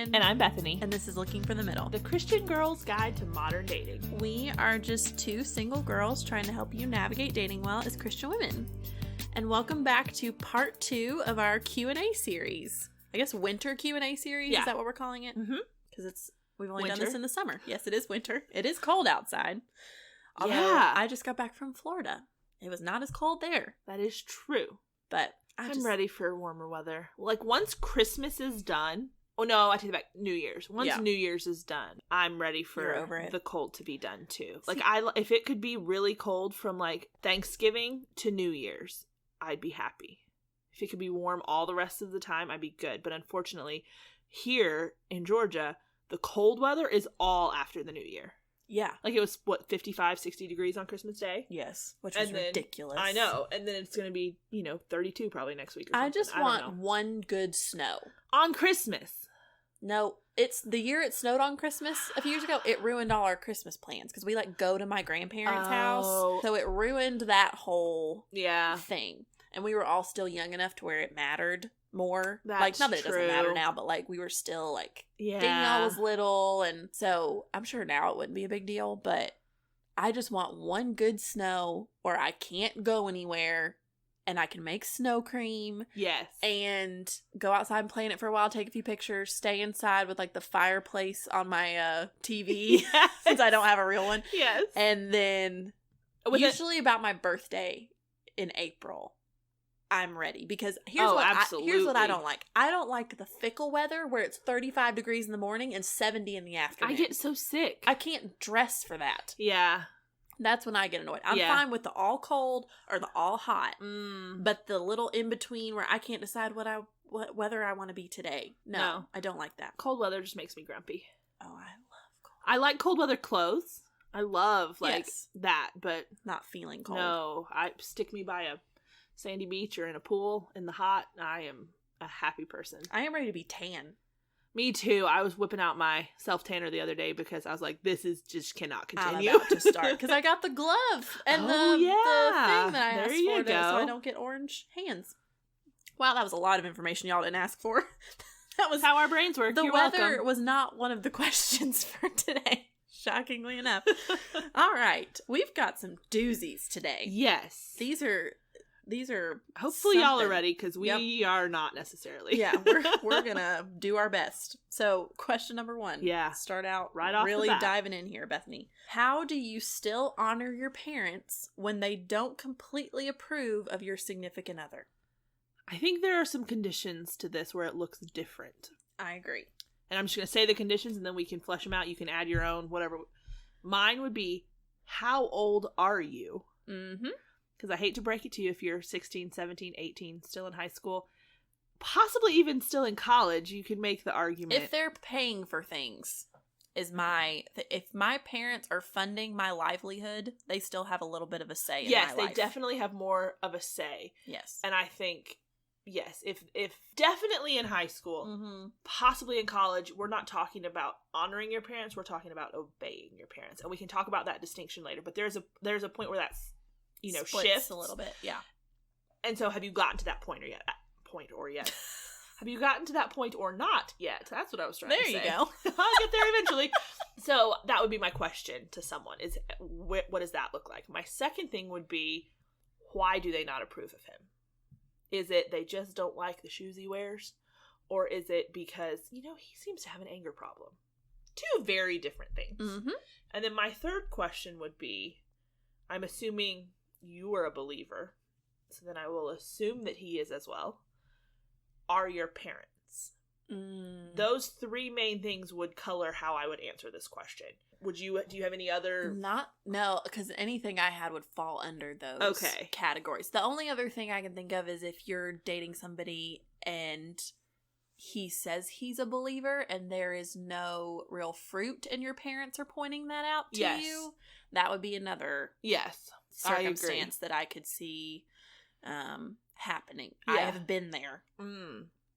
Megan. And I'm Bethany. And this is Looking for the Middle, The Christian Girl's Guide to Modern Dating. We are just two single girls trying to help you navigate dating well as Christian women. And welcome back to part 2 of our Q&A series. I guess winter Q&A series? Yeah. Is that what we're calling it? Mm-hmm. Because we've only Winter. done this in the summer. Yes, it is winter. It is cold outside. Although Yeah. I just got back from Florida. It was not as cold there. That is true. But I'm ready for warmer weather. Like, once Christmas is done... Oh, no, I take it back. New Year's. Once New Year's is done, I'm ready You're over for it. the cold to be done, too. Like, if it could be really cold from, like, Thanksgiving to New Year's, I'd be happy. If it could be warm all the rest of the time, I'd be good. But unfortunately, here in Georgia, the cold weather is all after the New Year. Yeah. Like, it was, 55, 60 degrees on Christmas Day? Yes. Which was ridiculous. I know. And then it's going to be, 32 probably next week or something. I just want one good snow. On Christmas. No, it's the year it snowed on Christmas a few years ago. It ruined all our Christmas plans because we go to my grandparents' house. So it ruined that whole thing. And we were all still young enough to where it mattered more. That's not that it true. doesn't matter now, but we were still Danielle was little, and so I'm sure now it wouldn't be a big deal, but I just want one good snow where I can't go anywhere and I can make snow cream. Yes. And go outside and play in it for a while, take a few pictures, stay inside with the fireplace on my TV since I don't have a real one. Yes. And then usually about my birthday in April, I'm ready because here's what I don't like. I don't like the fickle weather where it's 35 degrees in the morning and 70 in the afternoon. I get so sick. I can't dress for that. Yeah. That's when I get annoyed. I'm fine with the all cold or the all hot, but the little in between where I can't decide whether I want to be today. No, I don't like that. Cold weather just makes me grumpy. Oh, I love cold. I like cold weather clothes. I love that, but not feeling cold. No, stick me by a sandy beach or in a pool in the hot. I am a happy person. I am ready to be tan. Me too. I was whipping out my self-tanner the other day because I was like, this is just cannot continue. I'm about to start because I got the glove and the thing that I asked for so I don't get orange hands. Wow, that was a lot of information y'all didn't ask for. That was how our brains work. The weather was not one of the questions for today, shockingly enough. All right, we've got some doozies today. Yes. These are hopefully something. Y'all are ready because we are not necessarily. Yeah, we're gonna do our best. So question number 1. Yeah. Start out right off really the bat. diving in here, Bethany. How do you still honor your parents when they don't completely approve of your significant other? I think there are some conditions to this where it looks different. I agree. And I'm just gonna say the conditions and then we can flesh them out. You can add your own, whatever. Mine would be, how old are you? Mm-hmm. Because I hate to break it to you if you're 16, 17, 18, still in high school, possibly even still in college, you could make the argument. If they're paying for things, if my parents are funding my livelihood, they still have a little bit of a say in my life. Yes, they definitely have more of a say. Yes. And I think, yes, if definitely in high school, possibly in college, we're not talking about honoring your parents, we're talking about obeying your parents. And we can talk about that distinction later, but there's a point where that's shifts a little bit, yeah. And so have you gotten to that point or yet? Have you gotten to that point or not yet? That's what I was trying to say. There you go. I'll get there eventually. So that would be my question to someone is, what does that look like? My second thing would be, why do they not approve of him? Is it they just don't like the shoes he wears? Or is it because, he seems to have an anger problem? Two very different things. Mm-hmm. And then my third question would be, I'm assuming you are a believer, so then I will assume that he is as well. Are your parents? Those 3 main things would color how I would answer this question. Do you have any other? No, because anything I had would fall under those categories. The only other thing I can think of is if you're dating somebody and he says he's a believer and there is no real fruit and your parents are pointing that out to you, that would be another circumstance that I could see happening. Yeah. I have been there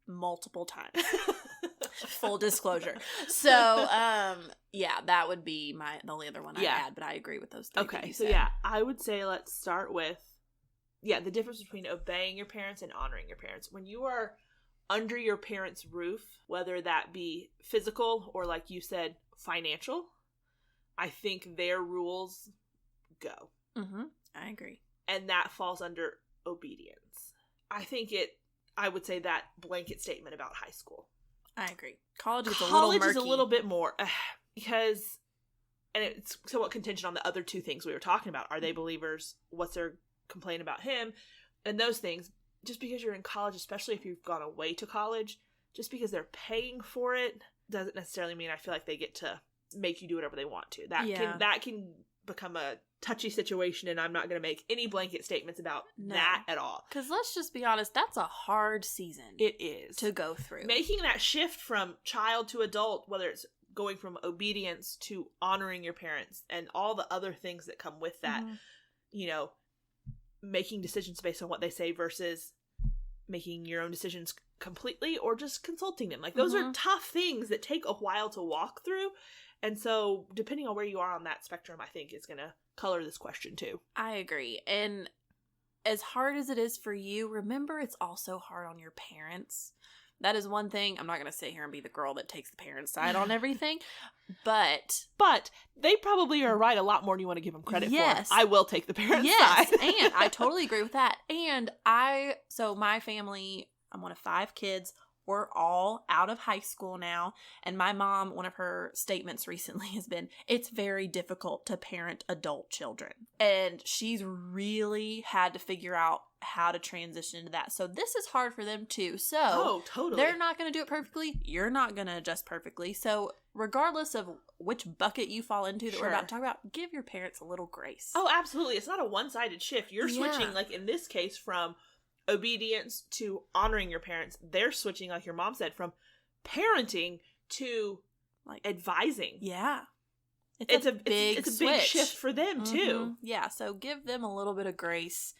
multiple times. Full discllosure. So, that would be the only other one I'd add, but I agree with those 3 Okay, so yeah, I would say let's start with, the difference between obeying your parents and honoring your parents. When you are under your parents' roof, whether that be physical or, like you said, financial, I think their rules go. Mm-hmm. I agree. And that falls under obedience. I would say that blanket statement about high school. I agree. College is a little murky. Is a little bit more, because, and it's somewhat contingent on the other two things we were talking about. Are they believers? What's their complaint about him? And those things. Just because you're in college, especially if you've gone away to college, just because they're paying for it doesn't necessarily mean I feel like they get to make you do whatever they want to. That can become a touchy situation, and I'm not going to make any blanket statements about that at all. Because let's just be honest, that's a hard season. It is. To go through. Making that shift from child to adult, whether it's going from obedience to honoring your parents and all the other things that come with that, making decisions based on what they say versus making your own decisions completely or just consulting them. Like, those are tough things that take a while to walk through. And so, depending on where you are on that spectrum, I think is going to color this question too. I agree. And as hard as it is for you, remember it's also hard on your parents. That is one thing. I'm not going to sit here and be the girl that takes the parents' side on everything, but they probably are right a lot more than you want to give them credit for. I will take the parents' side. Yes, and I totally agree with that. And so my family, I'm one of 5 kids. We're all out of high school now. And my mom, one of her statements recently has been, it's very difficult to parent adult children. And she's really had to figure out how to transition into that. So this is hard for them too. So totally. They're not going to do it perfectly. You're not going to adjust perfectly. So regardless of which bucket you fall into that we're about to talk about, give your parents a little grace. Oh, absolutely. It's not a one-sided shift. You're switching, like in this case, from obedience to honoring your parents. They're switching, like your mom said, from parenting to like advising. Yeah. It's a big shift for them too. Yeah, so give them a little bit of grace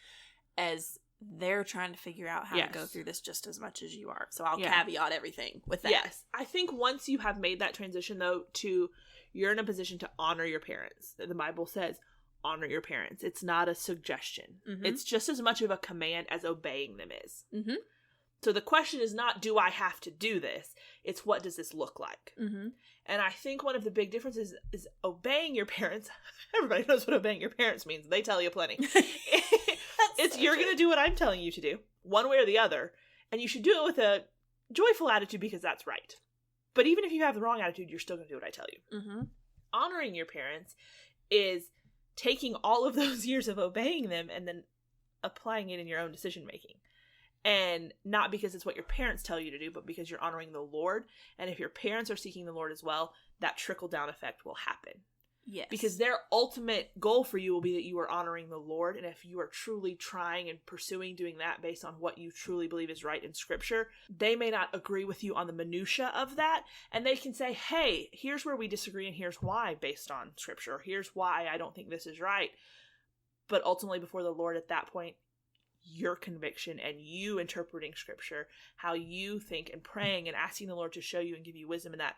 as they're trying to figure out how to go through this just as much as you are. So I'll caveat everything with that. Yes. I think once you have made that transition though to you're in a position to honor your parents. The Bible says honor your parents. It's not a suggestion. Mm-hmm. It's just as much of a command as obeying them is. Mm-hmm. So the question is not, do I have to do this? It's, what does this look like? Mm-hmm. And I think one of the big differences is obeying your parents. Everybody knows what obeying your parents means. They tell you plenty. It's you're going to do what I'm telling you to do, one way or the other. And you should do it with a joyful attitude because that's right. But even if you have the wrong attitude, you're still going to do what I tell you. Mm-hmm. Honoring your parents is taking all of those years of obeying them and then applying it in your own decision making. And not because it's what your parents tell you to do, but because you're honoring the Lord. And if your parents are seeking the Lord as well, that trickle-down effect will happen. Yes. Because their ultimate goal for you will be that you are honoring the Lord. And if you are truly trying and pursuing doing that based on what you truly believe is right in Scripture, they may not agree with you on the minutia of that. And they can say, hey, here's where we disagree and here's why based on Scripture. Here's why I don't think this is right. But ultimately before the Lord at that point, your conviction and you interpreting Scripture, how you think and praying and asking the Lord to show you and give you wisdom in that,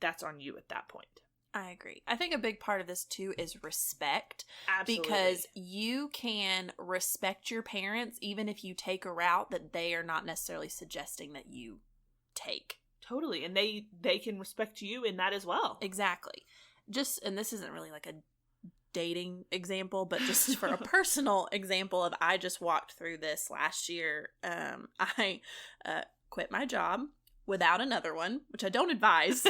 that's on you at that point. I agree. I think a big part of this too is respect. Absolutely. Because you can respect your parents even if you take a route that they are not necessarily suggesting that you take. Totally. And they can respect you in that as well. Exactly. And this isn't really like a dating example, but just for a personal example of, I just walked through this last year. I quit my job without another one, which I don't advise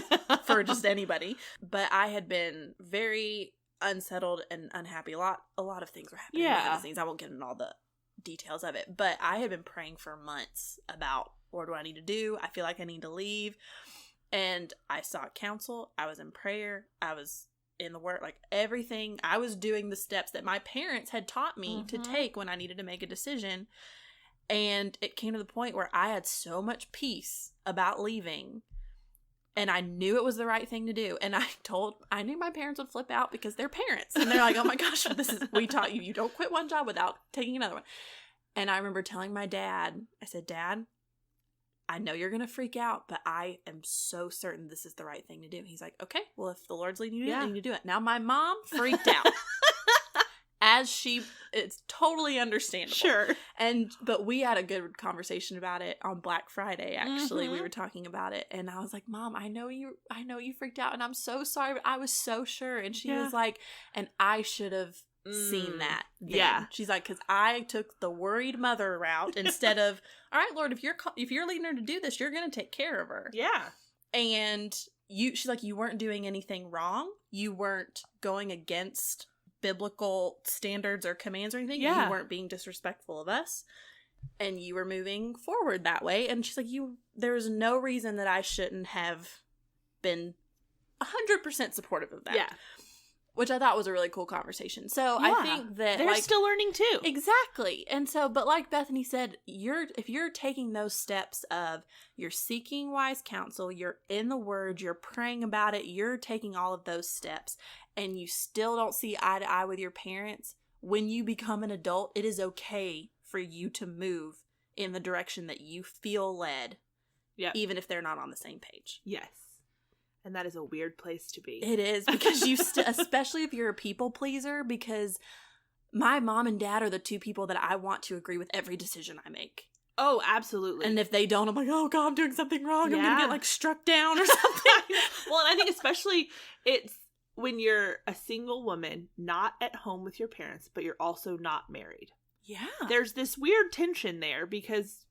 for just anybody. But I had been very unsettled and unhappy. A lot of things were happening behind the scenes. I won't get into all the details of it. But I had been praying for months about, what do I need to do? I feel like I need to leave. And I sought counsel. I was in prayer. I was in the Word. Like everything. I was doing the steps that my parents had taught me to take when I needed to make a decision. And it came to the point where I had so much peace about leaving, and I knew it was the right thing to do. And I knew my parents would flip out because they're parents, and they're like, oh my gosh, we taught you don't quit one job without taking another one. And I remember telling my dad, I said, Dad, I know you're going to freak out, but I am so certain this is the right thing to do. He's like, okay, well, if the Lord's leading you to do it, then you do it. Now my mom freaked out. it's totally understandable. Sure. But we had a good conversation about it on Black Friday, actually. We were talking about it, and I was like, Mom, I know you freaked out, and I'm so sorry, but I was so sure. And she was like, and I should have seen that then. Yeah. She's like, because I took the worried mother route instead of, all right, Lord, if you're leading her to do this, you're going to take care of her. Yeah. And she's like, you weren't doing anything wrong. You weren't going against biblical standards or commands or anything. Yeah. You weren't being disrespectful of us. And you were moving forward that way. And she's like, there's no reason that I shouldn't have been 100% supportive of that. Yeah. Which I thought was a really cool conversation. So I think that they're still learning too. Exactly. And so, but like Bethany said, if you're taking those steps of you're seeking wise counsel, you're in the Word, you're praying about it, you're taking all of those steps, and you still don't see eye to eye with your parents, when you become an adult, it is okay for you to move in the direction that you feel led, even if they're not on the same page. Yes. And that is a weird place to be. It is, because you especially if you're a people pleaser, because my mom and dad are the two people that I want to agree with every decision I make. Oh, absolutely. And if they don't, I'm like, oh God, I'm doing something wrong. I'm going to get like struck down or something. Well, and I think especially it's when you're a single woman, not at home with your parents, but you're also not married. Yeah. There's this weird tension there because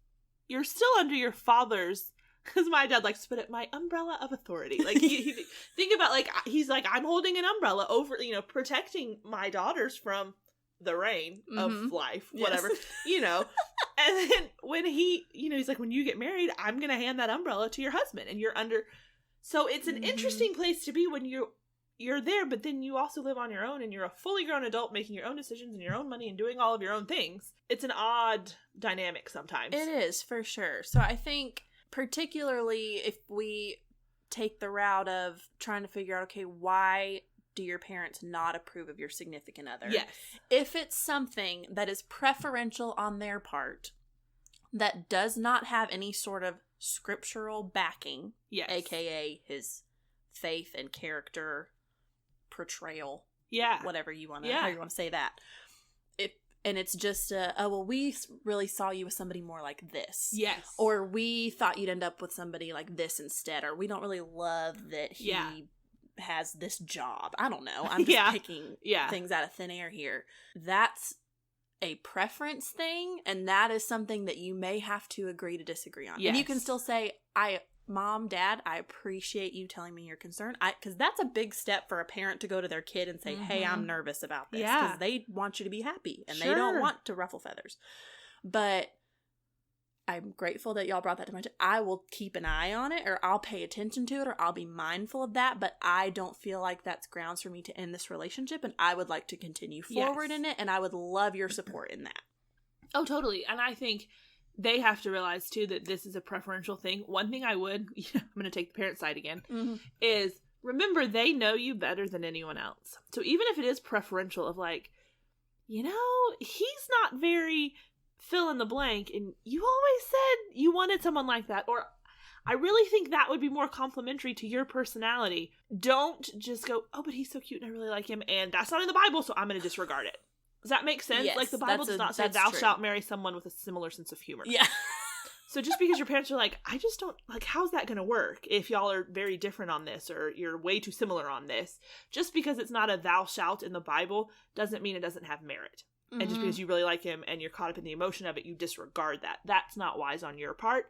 you're still under your father's. Because my dad likes to put it, my umbrella of authority. Like, he think about, like, he's like, I'm holding an umbrella over, protecting my daughters from the rain of life, whatever, And then when he's like, when you get married, I'm going to hand that umbrella to your husband. And you're under. So it's an interesting place to be when you're there, but then you also live on your own and you're a fully grown adult making your own decisions and your own money and doing all of your own things. It's an odd dynamic sometimes. It is, for sure. So I think, particularly if we take the route of trying to figure out, okay, why do your parents not approve of your significant other? Yes. If it's something that is preferential on their part, that does not have any sort of scriptural backing, aka his faith and character portrayal, whatever you want to, how you want to say that. And it's just, we really saw you with somebody more like this. Yes. Or we thought you'd end up with somebody like this instead. Or we don't really love that he has this job. I don't know. I'm just picking things out of thin air here. That's a preference thing. And that is something that you may have to agree to disagree on. Yes. And you can still say, Mom, Dad, I appreciate you telling me your concern. Because that's a big step for a parent to go to their kid and say, hey, I'm nervous about this. Because they want you to be happy. And they don't want to ruffle feathers. But I'm grateful that y'all brought that to my attention. I will keep an eye on it, or I'll pay attention to it, or I'll be mindful of that. But I don't feel like that's grounds for me to end this relationship. And I would like to continue forward in it. And I would love your support in that. Oh, totally. And I think they have to realize, too, that this is a preferential thing. One thing I would, I'm going to take the parent side again, is remember they know you better than anyone else. So even if it is preferential of like, he's not very fill in the blank, and you always said you wanted someone like that, or I really think that would be more complimentary to your personality. Don't just go, oh, but he's so cute and I really like him, and that's not in the Bible, so I'm going to disregard it. Does that make sense? Yes, like, the Bible does not say thou shalt marry someone with a similar sense of humor. Yeah. So just because your parents are like, I just don't, like, how's that going to work if y'all are very different on this, or you're way too similar on this? Just because it's not a thou shalt in the Bible doesn't mean it doesn't have merit. And just because you really like him and you're caught up in the emotion of it, you disregard that. That's not wise on your part.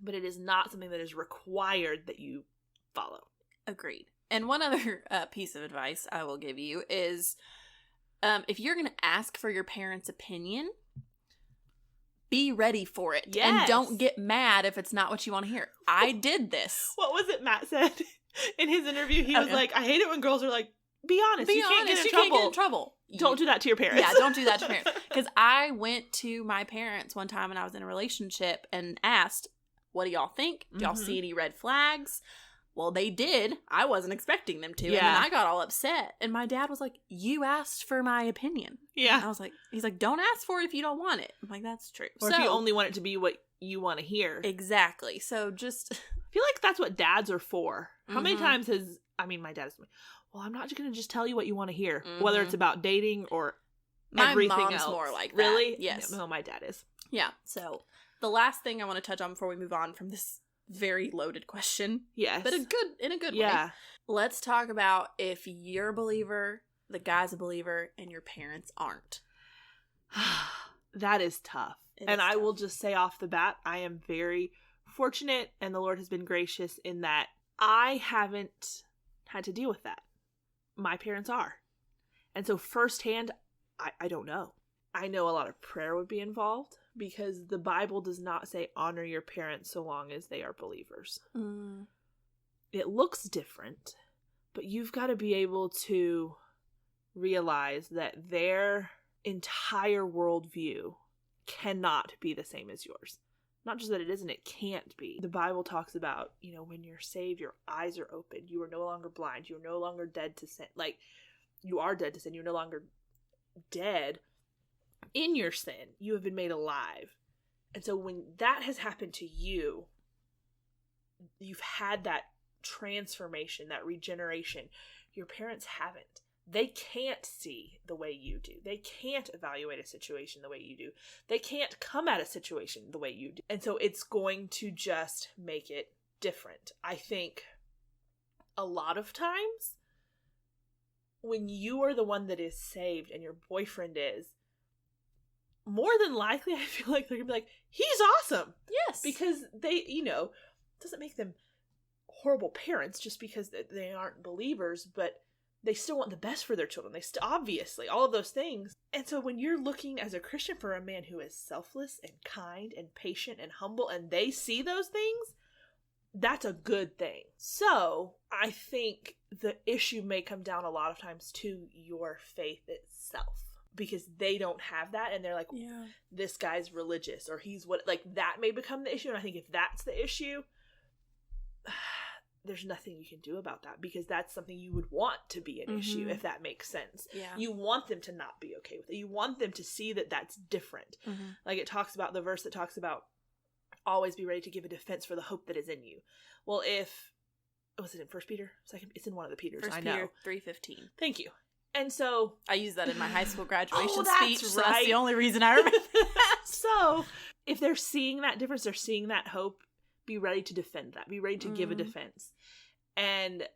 But it is not something that is required that you follow. Agreed. And one other piece of advice I will give you is, if you're going to ask for your parents' opinion, be ready for it. Yes. And don't get mad if it's not what you want to hear. I did this. What was it Matt said in his interview? He was like, I hate it when girls are like, be honest. You can't get in trouble. Don't do that to your parents. Yeah, don't do that to parents. Because I went to my parents one time when I was in a relationship and asked, what do y'all think? Do y'all see any red flags? Well, they did. I wasn't expecting them to. Yeah. And then I got all upset. And my dad was like, you asked for my opinion. Yeah. And I was like, he's like, don't ask for it if you don't want it. I'm like, that's true. Or if you only want it to be what you want to hear. Exactly. So just. I feel like that's what dads are for. How many times my dad is, well, I'm not going to just tell you what you want to hear. Whether it's about dating or My everything mom's else. more like that. Really? Yes. No, my dad is. Yeah. So the last thing I want to touch on before we move on from this very loaded question. Yes. But in a good way. Yeah. Let's talk about if you're a believer, the guy's a believer, and your parents aren't. That is tough. And I will just say off the bat, I am very fortunate, and the Lord has been gracious in that I haven't had to deal with that. My parents are. And so firsthand, I don't know. I know a lot of prayer would be involved because the Bible does not say honor your parents so long as they are believers. Mm. It looks different, but you've got to be able to realize that their entire worldview cannot be the same as yours. Not just that it isn't, it can't be. The Bible talks about, when you're saved, your eyes are open. You are no longer blind. You are no longer dead to sin. Like, you are dead to sin. You're no longer dead in your sin. You have been made alive. And so when that has happened to you, you've had that transformation, that regeneration. Your parents haven't. They can't see the way you do. They can't evaluate a situation the way you do. They can't come at a situation the way you do. And so it's going to just make it different. I think a lot of times when you are the one that is saved and your boyfriend is, more than likely I feel like they're going to be like, he's awesome. Yes. Because they, it doesn't make them horrible parents just because they aren't believers, but they still want the best for their children. They obviously, all of those things. And so when you're looking as a Christian for a man who is selfless and kind and patient and humble, and they see those things, that's a good thing. So I think the issue may come down a lot of times to your faith itself, because they don't have that, and they're like, this guy's religious, or he's what, like, that may become the issue. And I think if that's the issue, there's nothing you can do about that, because that's something you would want to be an issue, if that makes sense. Yeah. You want them to not be okay with it. You want them to see that that's different. Mm-hmm. Like it talks about, the verse that talks about always be ready to give a defense for the hope that is in you. Well, was it in 1 Peter? It's in one of the Peters. 1 Peter 3:15. Thank you. And so I used that in my high school graduation Right. speech. So that's the only reason I remember that. So if they're seeing that difference, they're seeing that hope, be ready to defend that. Be ready to give a defense. And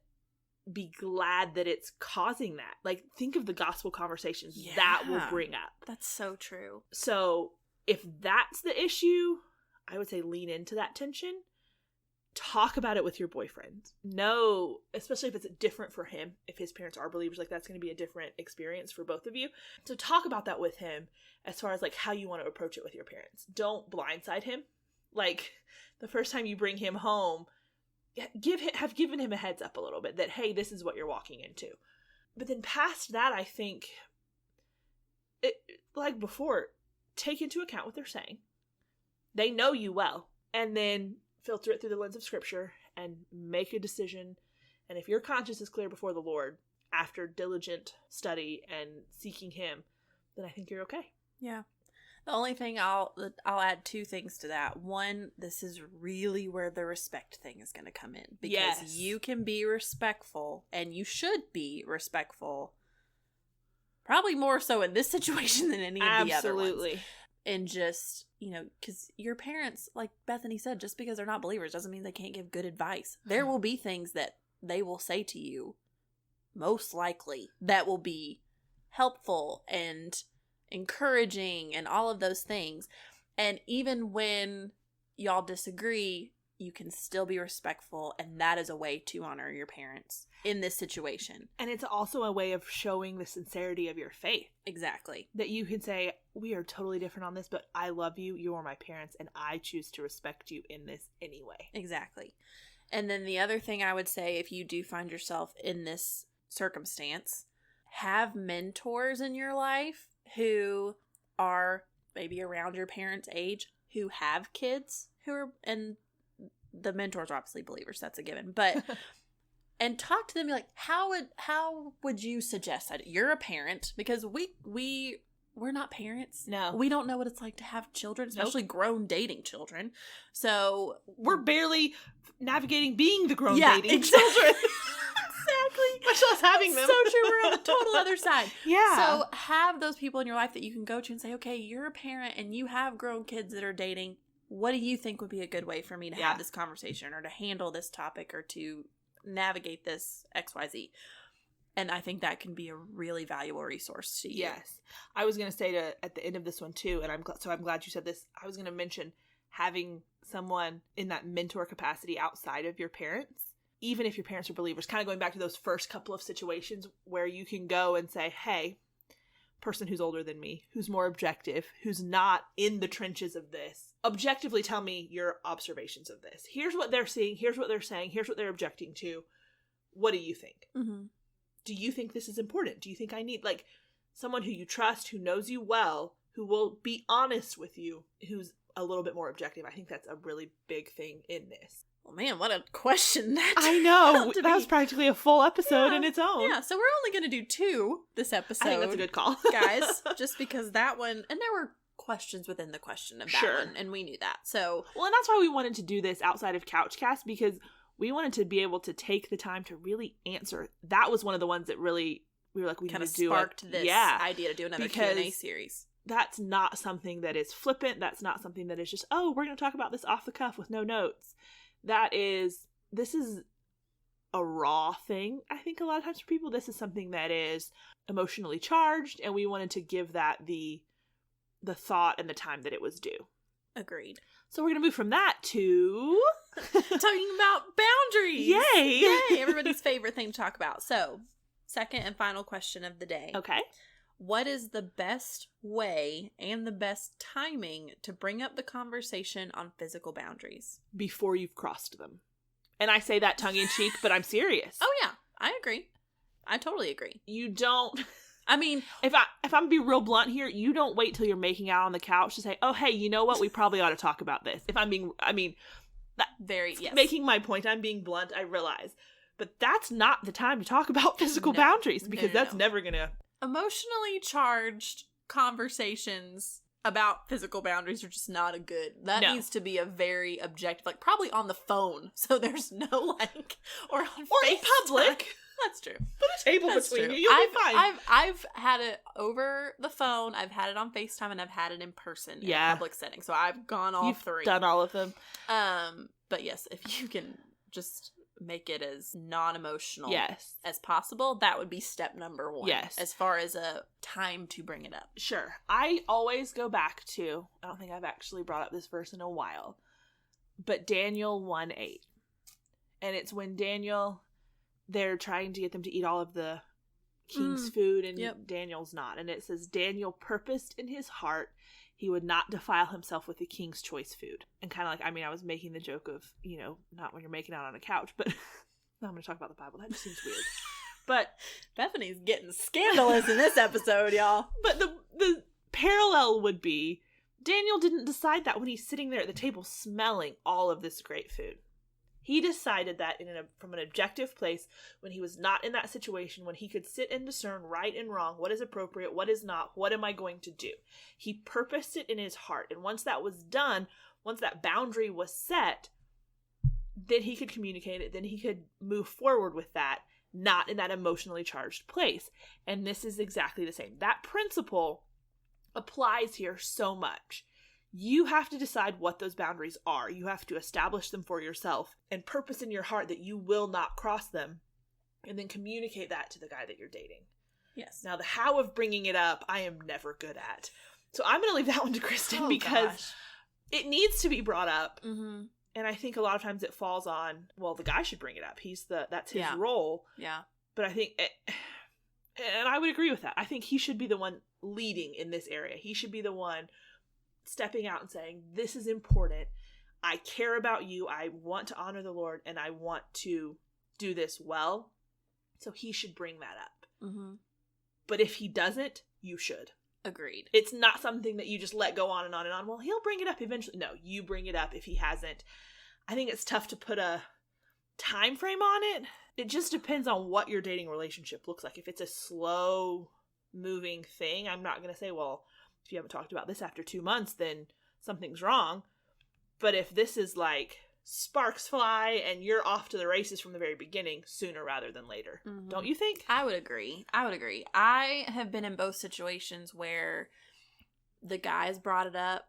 be glad that it's causing that. Like, think of the gospel conversations that will bring up. That's so true. So if that's the issue, I would say lean into that tension. Talk about it with your boyfriend. No, especially if it's different for him. If his parents are believers, like, that's going to be a different experience for both of you. So talk about that with him as far as, like, how you want to approach it with your parents. Don't blindside him. Like, the first time you bring him home, have given him a heads up a little bit that, hey, this is what you're walking into. But then past that, I think, like before, take into account what they're saying. They know you well. And then filter it through the lens of Scripture and make a decision. And if your conscience is clear before the Lord after diligent study and seeking Him, then I think you're okay. Yeah. The only thing I'll add two things to that. One, this is really where the respect thing is going to come in. Because you can be respectful, and you should be respectful, probably more so in this situation than any of the other ones. Absolutely. And just, because your parents, like Bethany said, just because they're not believers doesn't mean they can't give good advice. There will be things that they will say to you, most likely, that will be helpful and encouraging and all of those things. And even when y'all disagree, you can still be respectful, and that is a way to honor your parents in this situation. And it's also a way of showing the sincerity of your faith. Exactly. That you can say, we are totally different on this, but I love you, you are my parents, and I choose to respect you in this anyway. Exactly. And then the other thing I would say, if you do find yourself in this circumstance, have mentors in your life who are maybe around your parents' age, who have kids, who are, and the mentors are obviously believers, that's a given, but and talk to them, be like, how would you suggest that? You're a parent, because we're not parents. No. We don't know what it's like to have children, especially grown dating children. So we're barely navigating being the grown dating children. Much less having them. So true. We're on the total other side. Yeah. So have those people in your life that you can go to and say, okay, you're a parent and you have grown kids that are dating. What do you think would be a good way for me to have this conversation or to handle this topic or to navigate this XYZ? And I think that can be a really valuable resource to you. Yes. I was going to say at the end of this one too, and I'm glad you said this. I was going to mention having someone in that mentor capacity outside of your parents, even if your parents are believers, kind of going back to those first couple of situations where you can go and say, hey, person who's older than me, who's more objective, who's not in the trenches of this, objectively tell me your observations of this. Here's what they're seeing. Here's what they're saying. Here's what they're objecting to. What do you think? Mm-hmm. Do you think this is important? Do you think I need, like, someone who you trust, who knows you well, who will be honest with you, who's a little bit more objective? I think that's a really big thing in this. Well, man, what a question that I know. That was practically a full episode in its own. Yeah, so we're only going to do 2 this episode. I think that's a good call. Guys, just because that one, and there were questions within the question of that one, and we knew that. So, well, and that's why we wanted to do this outside of Couchcast, because we wanted to be able to take the time to really answer. That was one of the ones that really, we were like, we kind need of to do sparked this idea to do another Q&A series. That's not something that is flippant. That's not something that is just, oh, we're going to talk about this off the cuff with no notes. This is a raw thing. I think a lot of times for people, this is something that is emotionally charged, and we wanted to give that the thought and the time that it was due. Agreed. So we're going to move from that to talking about boundaries. Yay! Yay! Everybody's favorite thing to talk about. So, second and final question of the day. Okay. What is the best way and the best timing to bring up the conversation on physical boundaries? Before you've crossed them. And I say that tongue-in-cheek, but I'm serious. Oh, yeah. I agree. I totally agree. You don't... I mean... If I'm going to be real blunt here, you don't wait till you're making out on the couch to say, oh, hey, you know what? We probably ought to talk about this. Making my point, I'm being blunt, I realize. But that's not the time to talk about physical boundaries, because that's never going to... Emotionally charged conversations about physical boundaries are just not a good. That needs to be a very objective, like probably on the phone, so there's no like or on in public. That's true. Put a table between you. You'll be fine. I've had it over the phone. I've had it on FaceTime, and I've had it in person in a public setting. So I've gone all 3. Done all of them. But yes, if you can just make it as non-emotional as possible, that would be step number 1. Yes. As far as a time to bring it up. Sure. I always go back to, I don't think I've actually brought up this verse in a while, but Daniel 1:8. And it's when Daniel, they're trying to get them to eat all of the king's food, and Daniel's not. And it says, Daniel purposed in his heart he would not defile himself with the king's choice food. And kind of like, I was making the joke of, not when you're making out on a couch, but now I'm going to talk about the Bible. That just seems weird. But Bethany's getting scandalous in this episode, y'all. But the parallel would be, Daniel didn't decide that when he's sitting there at the table smelling all of this great food. He decided that from an objective place, when he was not in that situation, when he could sit and discern right and wrong, what is appropriate, what is not, what am I going to do? He purposed it in his heart. And once that was done, once that boundary was set, then he could communicate it, then he could move forward with that, not in that emotionally charged place. And this is exactly the same. That principle applies here so much. You have to decide what those boundaries are. You have to establish them for yourself and purpose in your heart that you will not cross them, and then communicate that to the guy that you're dating. Yes. Now, the how of bringing it up, I am never good at. So I'm going to leave that one to Kristen because it needs to be brought up. Mm-hmm. And I think a lot of times it falls on, well, the guy should bring it up. That's his role. Yeah. But I think, and I would agree with that. I think he should be the one leading in this area. He should be the one stepping out and saying, this is important. I care about you. I want to honor the Lord, and I want to do this well. So he should bring that up. Mm-hmm. But if he doesn't, you should. Agreed. It's not something that you just let go on and on and on. Well, he'll bring it up eventually. No, you bring it up if he hasn't. I think it's tough to put a time frame on it. It just depends on what your dating relationship looks like. If it's a slow moving thing, I'm not going to say, well, if you haven't talked about this after 2 months, then something's wrong. But if this is like sparks fly and you're off to the races from the very beginning sooner rather than later. Mm-hmm. Don't you think? I would agree. I have been in both situations where the guys brought it up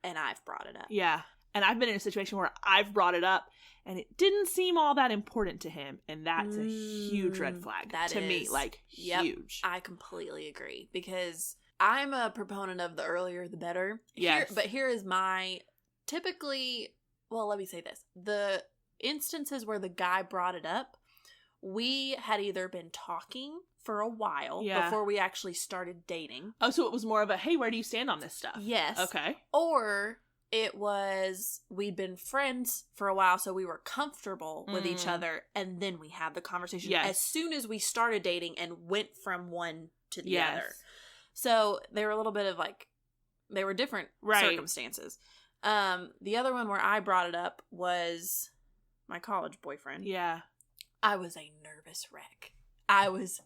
and I've brought it up. Yeah. And I've been in a situation where I've brought it up and it didn't seem all that important to him. And that's a huge red flag to me. Like, huge. I completely agree. Because I'm a proponent of the earlier the better. Yes. But here is my typically, well, let me say this. The instances where the guy brought it up, we had either been talking for a while before we actually started dating. Oh, so it was more of a, hey, where do you stand on this stuff? Yes. Okay. Or it was, we'd been friends for a while, so we were comfortable with each other, and then we had the conversation as soon as we started dating and went from one to the other. So they were a little bit of like, they were different circumstances. The other one where I brought it up was my college boyfriend. Yeah. I was a nervous wreck. I was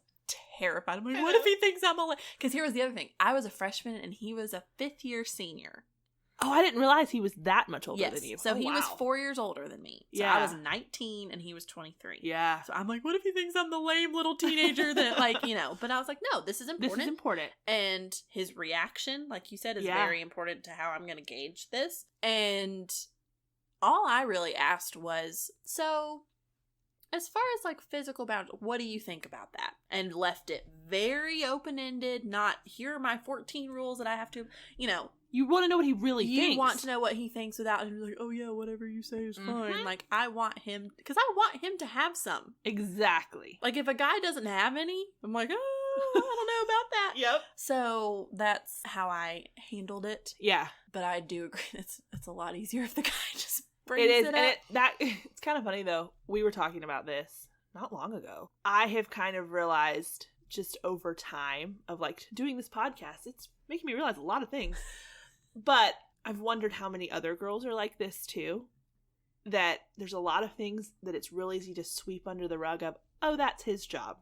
terrified. I'm like, what if he thinks I'm a... Because here was the other thing. I was a freshman and he was a 5th-year senior. Oh, I didn't realize he was that much older than you. So he was 4 years older than me. So I was 19 and he was 23. Yeah. So I'm like, what if he thinks I'm the lame little teenager that, like, you know. But I was like, no, this is important. This is important. And his reaction, like you said, is very important to how I'm going to gauge this. And all I really asked was, so... as far as, like, physical boundaries, what do you think about that? And left it very open-ended, not, here are my 14 rules that I have to, you know. You want to know what he really thinks. You want to know what he thinks without him like, oh, yeah, whatever you say is fine. Like, I want him, because I want him to have some. Exactly. Like, if a guy doesn't have any, I'm like, oh, I don't know about that. Yep. So, that's how I handled it. Yeah. But I do agree, it's a lot easier if the guy just... It's kind of funny though. We were talking about this not long ago. I have kind of realized just over time of like doing this podcast, it's making me realize a lot of things. But I've wondered how many other girls are like this too. That there's a lot of things that it's real easy to sweep under the rug of, oh, that's his job.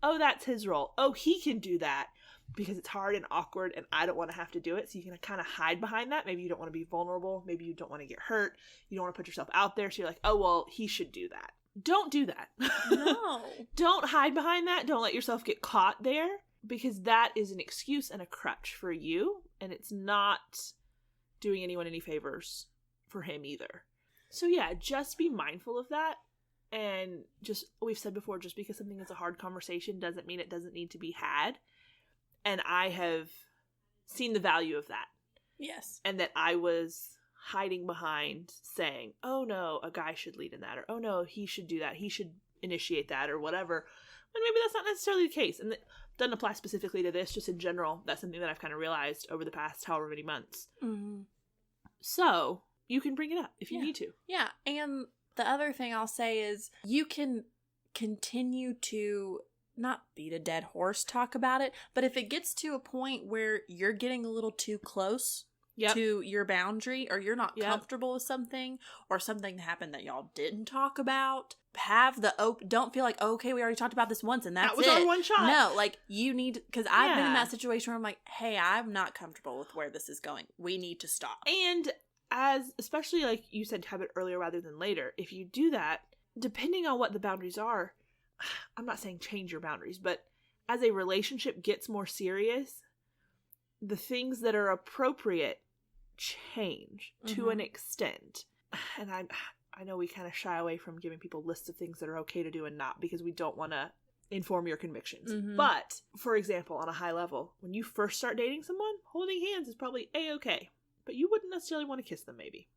Oh, that's his role. Oh, he can do that. Because it's hard and awkward and I don't want to have to do it. So you can kind of hide behind that. Maybe you don't want to be vulnerable. Maybe you don't want to get hurt. You don't want to put yourself out there. So you're like, oh, well, he should do that. Don't do that. No. Don't hide behind that. Don't let yourself get caught there. Because that is an excuse and a crutch for you. And it's not doing anyone any favors for him either. So yeah, just be mindful of that. And just, we've said before, just because something is a hard conversation doesn't mean it doesn't need to be had. And I have seen the value of that. Yes. And that I was hiding behind saying, oh no, a guy should lead in that. Or, oh no, he should do that. He should initiate that or whatever. But maybe that's not necessarily the case. And it doesn't apply specifically to this, just in general. That's something that I've kind of realized over the past however many months. Mm-hmm. So, you can bring it up if you need to. Yeah. And the other thing I'll say is you can continue to... not beat a dead horse, talk about it, but if it gets to a point where you're getting a little too close to your boundary or you're not comfortable with something or something happened that y'all didn't talk about, have the don't feel like, oh, okay, we already talked about this once and that's that was our one shot. No, like you need, because I've been in that situation where I'm like, hey, I'm not comfortable with where this is going. We need to stop. And as, especially like you said, have it earlier rather than later. If you do that, depending on what the boundaries are, I'm not saying change your boundaries, but as a relationship gets more serious, the things that are appropriate change to an extent. And I know we kind of shy away from giving people lists of things that are okay to do and not because we don't want to inform your convictions. But, for example, on a high level, when you first start dating someone, holding hands is probably A-okay. But you wouldn't necessarily want to kiss them, maybe.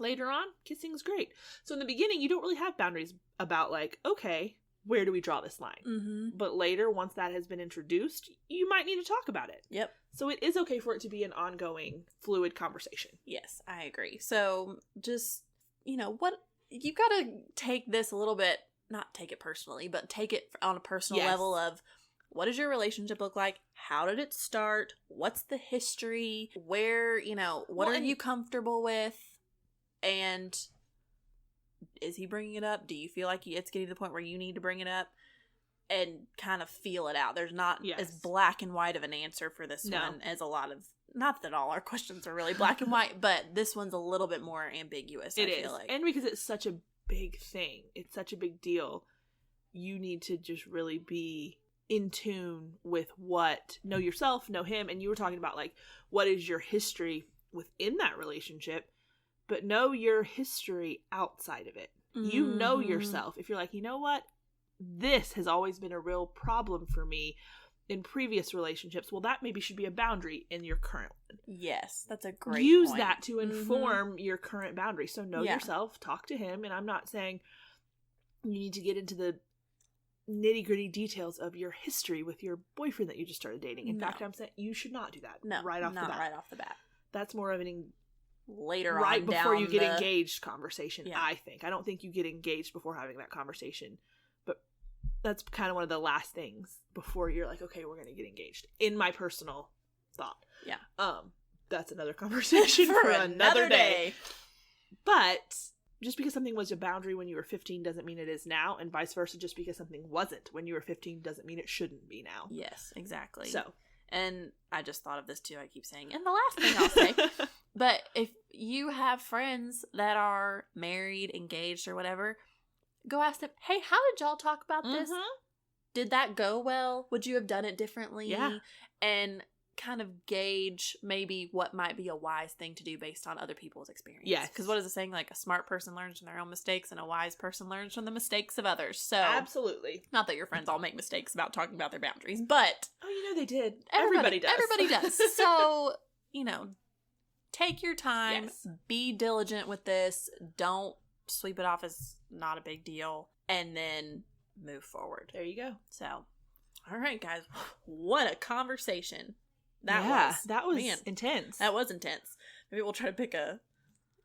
Later on, kissing is great. So in the beginning, you don't really have boundaries about like, okay, where do we draw this line? But later, once that has been introduced, you might need to talk about it. Yep. So it is okay for it to be an ongoing, fluid conversation. Yes, I agree. So just, you know, what you got to take this a little bit, not take it personally, but take it on a personal level of what does your relationship look like? How did it start? What's the history? Where, you know, what are you comfortable with? And is he bringing it up? Do you feel like it's getting to the point where you need to bring it up? and kind of feel it out. There's not as black and white of an answer for this one as a lot of, not that all our questions are really black and white, but this one's a little bit more ambiguous, I feel like. And because it's such a big thing, it's such a big deal, you need to just really be in tune with know yourself, know him, and you were talking about, like, what is your history within that relationship, but know your history outside of it. You know yourself. If you're like, you know what? This has always been a real problem for me in previous relationships. Well, that maybe should be a boundary in your current one. Yes, that's a great Use point. that to inform your current boundary. So know yourself, talk to him, and I'm not saying you need to get into the nitty-gritty details of your history with your boyfriend that you just started dating. In fact, I'm saying you should not do that right off the bat. That's more of an later right on before you get engaged conversation, I think. I don't think you get engaged before having that conversation. But that's kind of one of the last things before you're like, okay, we're going to get engaged. In my personal thought. Yeah. That's another conversation for another day. But just because something was a boundary when you were 15 doesn't mean it is now, and vice versa. Just because something wasn't when you were 15 doesn't mean it shouldn't be now. Yes, exactly. So, and I just thought of this too, I keep saying. And the last thing I'll say, but if you have friends that are married, engaged, or whatever, go ask them, hey, how did y'all talk about this? Did that go well? Would you have done it differently? Yeah. And kind of gauge maybe what might be a wise thing to do based on other people's experience. Yes. Because what is it saying? Like, a smart person learns from their own mistakes and a wise person learns from the mistakes of others. So absolutely. Not that your friends all make mistakes about talking about their boundaries, but oh, you know they did. Everybody does. Everybody does. So, take your time. Yes. Be diligent with this. Don't sweep it off as not a big deal. And then move forward. There you go. So, all right, guys. What a conversation. That was intense. That was intense. Maybe we'll try to pick a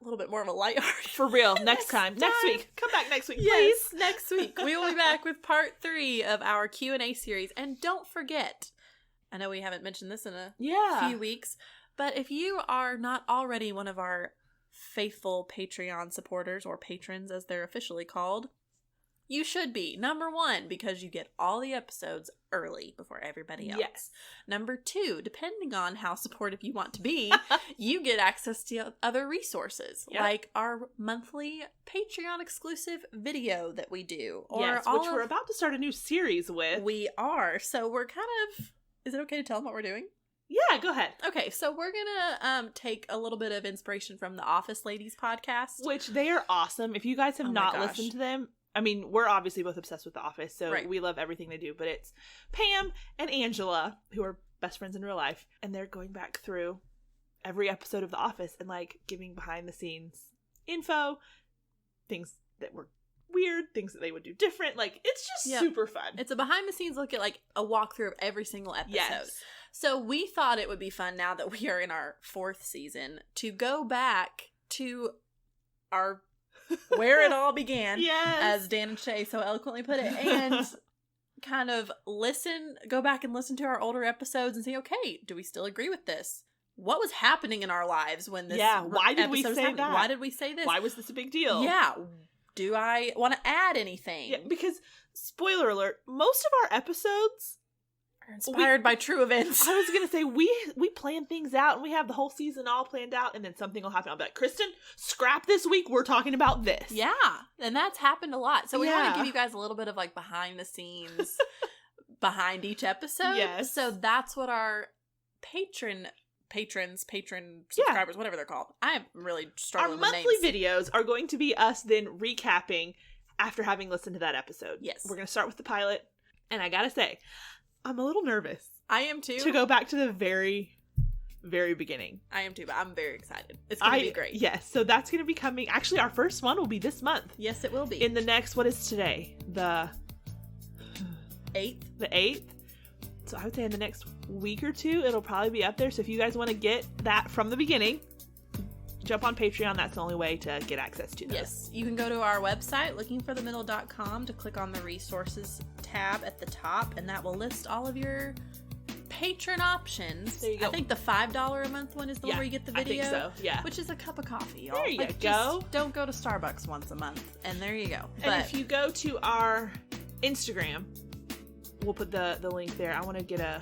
little bit more of a lighthearted. For real. Next week. Come back next week, please. Yes, next week. We will be back with part 3 of our Q&A series. And don't forget, I know we haven't mentioned this in a few weeks, but if you are not already one of our faithful Patreon supporters, or patrons as they're officially called, you should be. Number 1, because you get all the episodes early before everybody else. Yes. Number 2, depending on how supportive you want to be, you get access to other resources, like our monthly Patreon exclusive video that we do. Or which we're about to start a new series with. We are. So we're kind of... Is it okay to tell them what we're doing? Yeah, go ahead. Okay, so we're gonna take a little bit of inspiration from the Office Ladies podcast. Which they are awesome. If you guys have not listened to them... I mean, we're obviously both obsessed with The Office, so we love everything they do, but it's Pam and Angela, who are best friends in real life, and they're going back through every episode of The Office and, like, giving behind-the-scenes info, things that were weird, things that they would do different. Like, it's just super fun. It's a behind-the-scenes look at, like, a walkthrough of every single episode. Yes. So we thought it would be fun, now that we are in our 4th season, to go back to our... where it all began, as Dan and Shay so eloquently put it, and kind of go back and listen to our older episodes and say, okay, do we still agree with this? What was happening in our lives when this why did we say that? Why did we say this? Why was this a big deal? Yeah. Do I want to add anything? Yeah, because, spoiler alert, most of our episodes are inspired by true events. I was going to say, we plan things out, and we have the whole season all planned out, and then something will happen. I'll be like, Kristen, scrap this week, we're talking about this. Yeah, and that's happened a lot. So we want to give you guys a little bit of, like, behind the scenes, behind each episode. Yes. So that's what our patron subscribers, whatever they're called. I'm really struggling with names. Our monthly videos are going to be us then recapping after having listened to that episode. Yes. We're going to start with the pilot, and I gotta say, I'm a little nervous. I am too. To go back to the very, very beginning. I am too, but I'm very excited. It's going to be great. Yes, so that's going to be coming. Actually, our first one will be this month. Yes, it will be. In the next, what is today? The 8th? The 8th. So I would say in the next week or 2, it'll probably be up there. So if you guys want to get that from the beginning, jump on Patreon. That's the only way to get access to those. Yes. You can go to our website, lookingforthemiddle.com, to click on the resources tab at the top, and that will list all of your patron options. There you go. I think the $5 a month one is the one where you get the video. I think so, yeah. Which is a cup of coffee, y'all. There you go. Just don't go to Starbucks once a month, and there you go. And if you go to our Instagram, we'll put the link there. I want to get a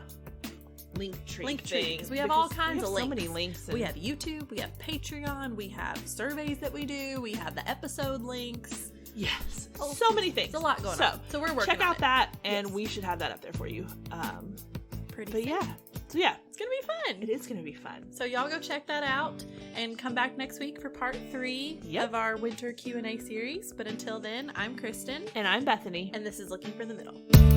link tree because we have all kinds of links. So many links. We have YouTube, we have Patreon, we have surveys that we do, we have the episode links. Yes, so many things. It's a lot going on. So we're working. Check out that, and we should have that up there for you. Pretty. But soon. yeah. So yeah, it's gonna be fun. It is gonna be fun. So y'all go check that out and come back next week for part 3 of our winter Q&A series. But until then, I'm Kristen. And I'm Bethany. And this is Looking for the Middle.